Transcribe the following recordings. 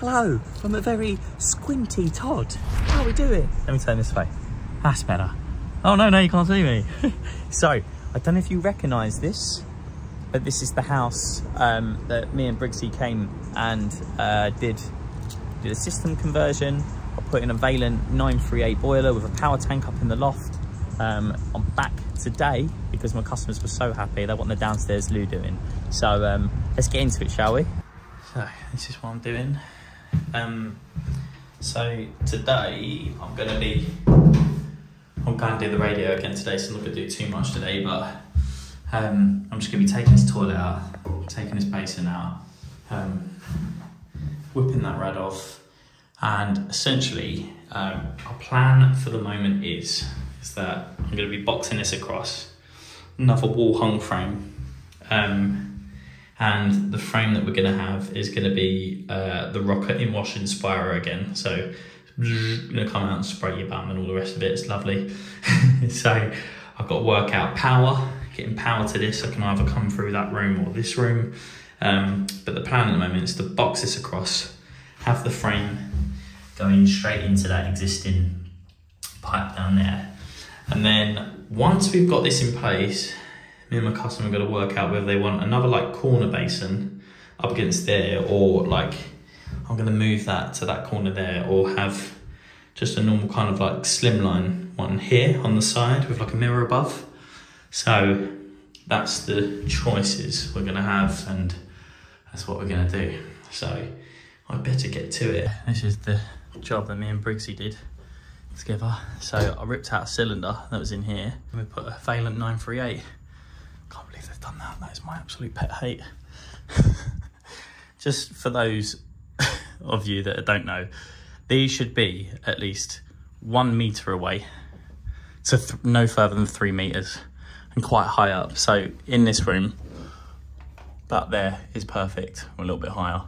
Hello from a very squinty Todd. How are we doing? Let me turn this way. That's better. Oh no, you can't see me. So, I don't know if you recognise this, but this is the house that me and Briggsy came and did a system conversion. I put in a Valent 938 boiler with a power tank up in the loft. I'm back today because my customers were so happy. They want the downstairs loo doing. So let's get into it, shall we? So this is what I'm doing. So today I'm going to do the radio again today, so I'm not going to do too much today, but I'm just going to be taking this toilet out, taking this basin out, whipping that rad off, and essentially our plan for the moment is that I'm going to be boxing this across another wall hung frame, and the frame that we're going to have is going to be the Rocket in Wash Inspirer again. So you're going to come out and spray your bum and all the rest of it. It's lovely. So I've got to work out power, getting power to this. I can either come through that room or this room. But the plan at the moment is to box this across, have the frame going straight into that existing pipe down there. And then once we've got this in place, me and my customer are going to work out whether they want another like corner basin up against there, or like I'm going to move that to that corner there, or have just a normal kind of like slimline one here on the side with like a mirror above. So that's the choices we're going to have, and that's what we're going to do. So I better get to it. This is the job that me and Briggsy did together. So I ripped out a cylinder that was in here and we put a Valent 938. Can't believe they've done that. That is my absolute pet hate. Just for those of you that don't know, these should be at least 1 metre away, so no further than 3 metres, and quite high up. So in this room, that there is perfect, or a little bit higher,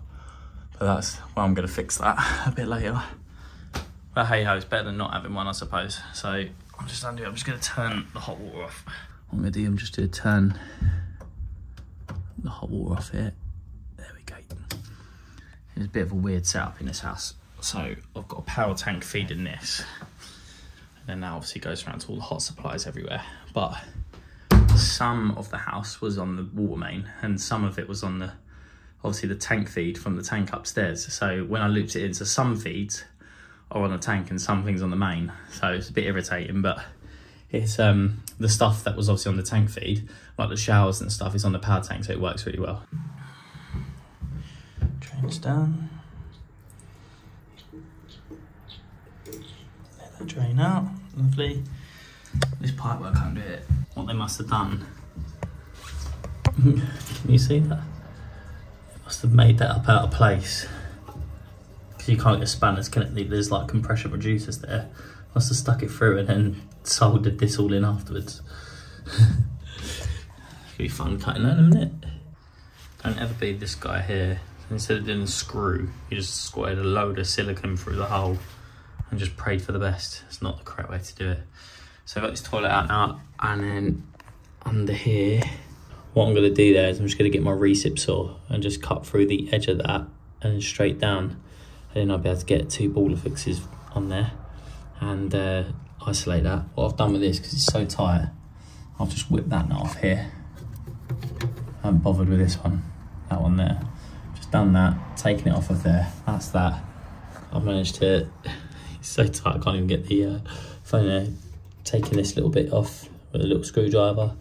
but that's well, I'm going to fix that a bit later. But hey ho, it's better than not having one, I suppose. So I'm just going to turn the hot water off. What I'm going to do, I'm just going to turn the hot water off here. There we go. There's a bit of a weird setup in this house. So I've got a power tank feeding this, and then that obviously goes around to all the hot supplies everywhere. But some of the house was on the water main, and some of it was on the, obviously the tank feed from the tank upstairs. So when I looped it in, so some feeds are on the tank and some things on the main. So it's a bit irritating, but it's the stuff that was obviously on the tank feed, like the showers and stuff, is on the power tank, so it works really well. Drains down. Let that drain out, lovely. This pipe work can't do it. What they must have done, can you see that? They must have made that up out of place, because you can't get spanners connected. There's like compression reducers there. Must have stuck it through and then soldered this all in afterwards. It'll be fun cutting that in a minute. Don't ever be this guy here. Instead of doing a screw, you just squared a load of silicone through the hole and just prayed for the best. It's not the correct way to do it. So I've got this toilet out now, and then under here, what I'm going to do there is I'm just going to get my recip saw and just cut through the edge of that and then straight down, and then I'll be able to get 2 baller fixes on there and isolate that. What I've done with this, because it's so tight, I'll just whip that nut off here. I haven't bothered with this one, that one there. Just done that, taking it off of there. That's that. I've managed to, it's so tight I can't even get the phone there. Taking this little bit off with a little screwdriver.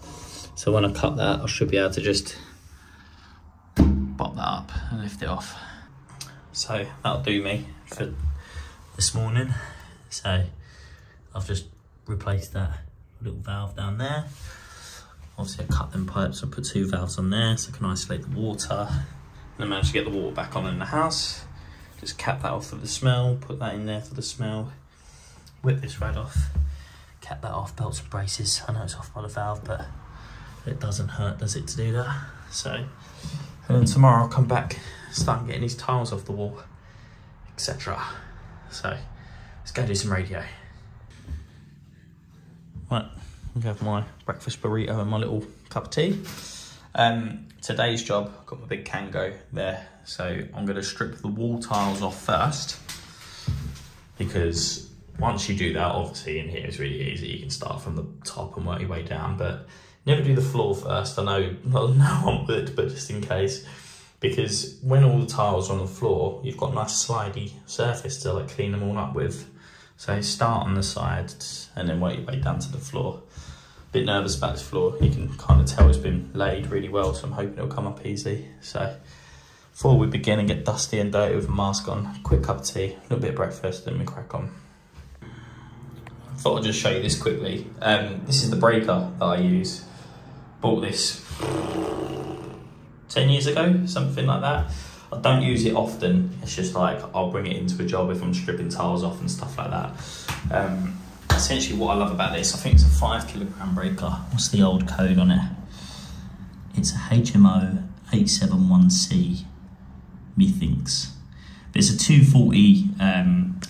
So when I cut that, I should be able to just pop that up and lift it off. So that'll do me for this morning. So I've just replaced that little valve down there. Obviously I cut them pipes, I put 2 valves on there so I can isolate the water. And I managed to get the water back on in the house. Just cap that off for the smell, put that in there for the smell. Whip this rad off, cap that off, belts and braces. I know it's off by the valve, but it doesn't hurt, does it, to do that? So, and then tomorrow I'll come back, start getting these tiles off the wall, etc. So, let's go do some radio. Right, I'm gonna have my breakfast burrito and my little cup of tea. Today's job, I've got my big Kango there, so I'm going to strip the wall tiles off first, because once you do that, obviously in here it's really easy. You can start from the top and work your way down, but never do the floor first. I know no one would, but just in case, because when all the tiles are on the floor, you've got a nice slidey surface to like clean them all up with. So start on the sides and then work your way down to the floor. Bit nervous about this floor. You can kind of tell it's been laid really well, so I'm hoping it'll come up easy. So before we begin and get dusty and dirty with a mask on, quick cup of tea, a little bit of breakfast, then we crack on. Thought I'd just show you this quickly. This is the breaker that I use. Bought this 10 years ago, something like that. I don't use it often. It's just like I'll bring it into a job if I'm stripping tiles off and stuff like that. Essentially what I love about this, I think it's a 5 kilogram breaker. What's the old code on it? It's a HMO 871C, methinks. But it's a 240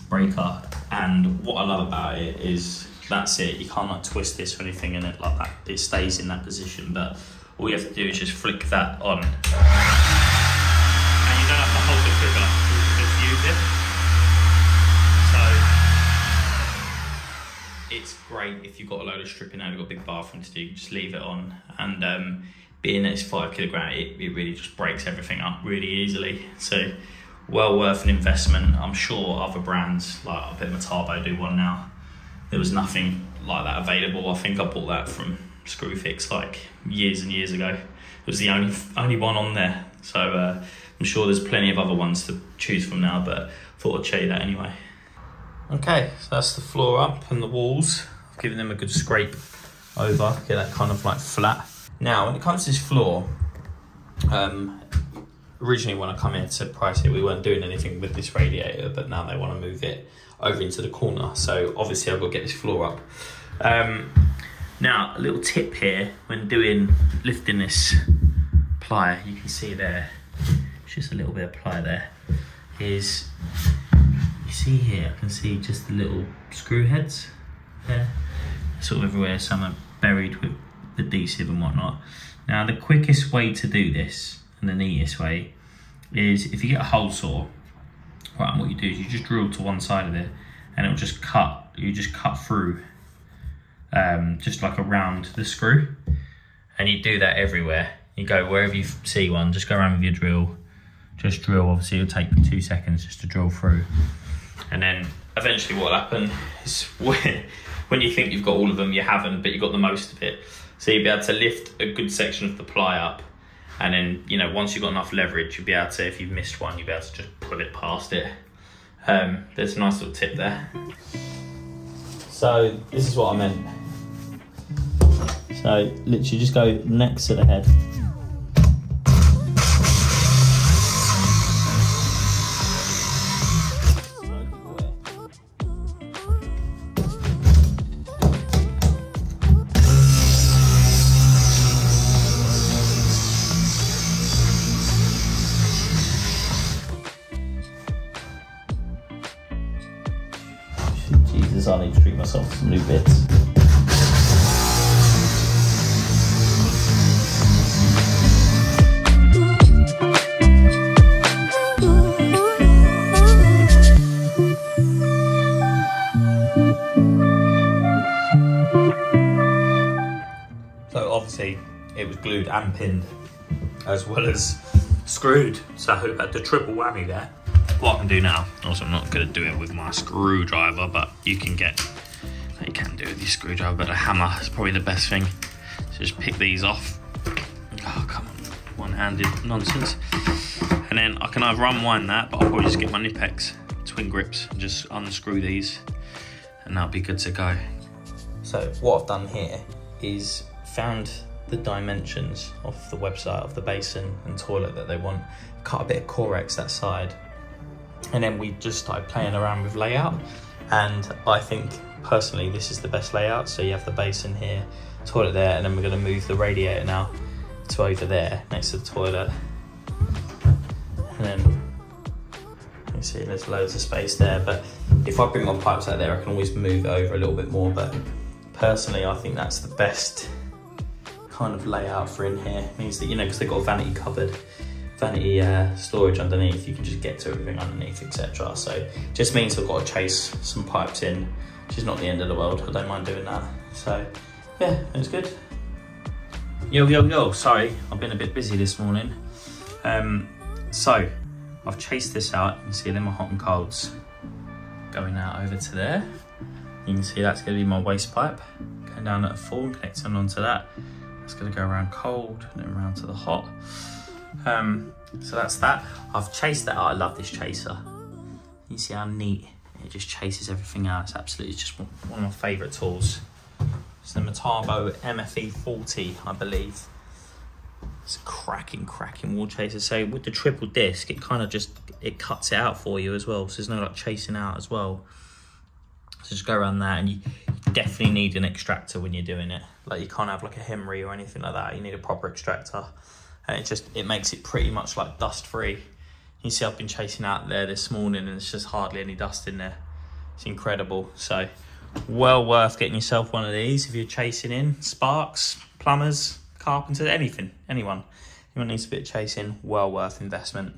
breaker, and what I love about it is that's it. You can't like twist this or anything in it like that. It stays in that position, but all you have to do is just flick that on. And you don't have to hold the trigger, you can just use it. So it's great if you've got a load of stripping out, you've got a big bathroom to do, you just leave it on. And being that it's 5 kilogram, it really just breaks everything up really easily. So well worth an investment. I'm sure other brands, like I bet Metabo do one now. There was nothing like that available. I think I bought that from Screwfix like years and years ago. It was the only one on there. So I'm sure there's plenty of other ones to choose from now, but thought I'd show you that anyway. Okay, so that's the floor up and the walls. I've given them a good scrape over, get that kind of like flat. Now, when it comes to this floor, originally when I come here to price it, we weren't doing anything with this radiator, but now they want to move it over into the corner. So obviously I've got to get this floor up. Now, a little tip here, when lifting this plier, you can see there, it's just a little bit of ply there, is, you see here, I can see just the little screw heads there, sort of everywhere, some are buried with adhesive and whatnot. Now, the quickest way to do this, and the neatest way, is if you get a hole saw, right, and what you do is you just drill to one side of it, and it'll just cut, you just cut through, just like around the screw, and you do that everywhere. You go wherever you see one, just go around with your drill, just drill. Obviously it'll take 2 seconds just to drill through, and then eventually what will happen is when you think you've got all of them, you haven't, but you've got the most of it. So you'll be able to lift a good section of the ply up, and then, you know, once you've got enough leverage, you'll be able to, if you've missed one, you'll be able to just pull it past it. There's a nice little tip there. So this is what I meant. So literally just go next to the head. Jesus, I need to treat myself to some new bits. So obviously it was glued and pinned as well as screwed, so I had the triple whammy there. What I can do now, also I'm not going to do it with my screwdriver, but you can do it with your screwdriver, but a hammer is probably the best thing. So just pick these off. Oh, come on, one-handed nonsense. And then I can either unwind that, but I'll probably just get my Nipex twin grips and just unscrew these, and that'll be good to go. So what I've done here is found the dimensions off the website of the basin and toilet that they want, cut a bit of Corex that side, and then we just started playing around with layout, and I think personally this is the best layout. So you have the basin here, toilet there, and then we're going to move the radiator now to over there next to the toilet, and then you see there's loads of space there. But if I bring my pipes out there, I can always move it over a little bit more, but personally I think that's the best kind of layout for in here. It means that, you know, because they've got a vanity storage underneath, you can just get to everything underneath, etc. So it just means I've got to chase some pipes in, which is not the end of the world. I don't mind doing that. So yeah, it's good. Yo, sorry, I've been a bit busy this morning. So I've chased this out. You can see them are hot and colds going out over to there. You can see that's going to be my waste pipe going down at a full and connecting onto that. It's going to go around cold and then around to the hot. So that's that. I've chased that out. I love this chaser. You see how neat it just chases everything out. It's absolutely just one of my favourite tools. It's the Metabo MFE 40, I believe. It's a cracking wall chaser. So with the triple disc, it kind of it cuts it out for you as well. So there's no like chasing out as well. So just go around that, and you definitely need an extractor when you're doing it. Like you can't have like a Henry or anything like that. You need a proper extractor. And it makes it pretty much like dust free. You see I've been chasing out there this morning and there's just hardly any dust in there. It's incredible. So well worth getting yourself one of these if you're chasing in sparks, plumbers, carpenters, anything, anyone needs a bit of chasing. Well worth investing.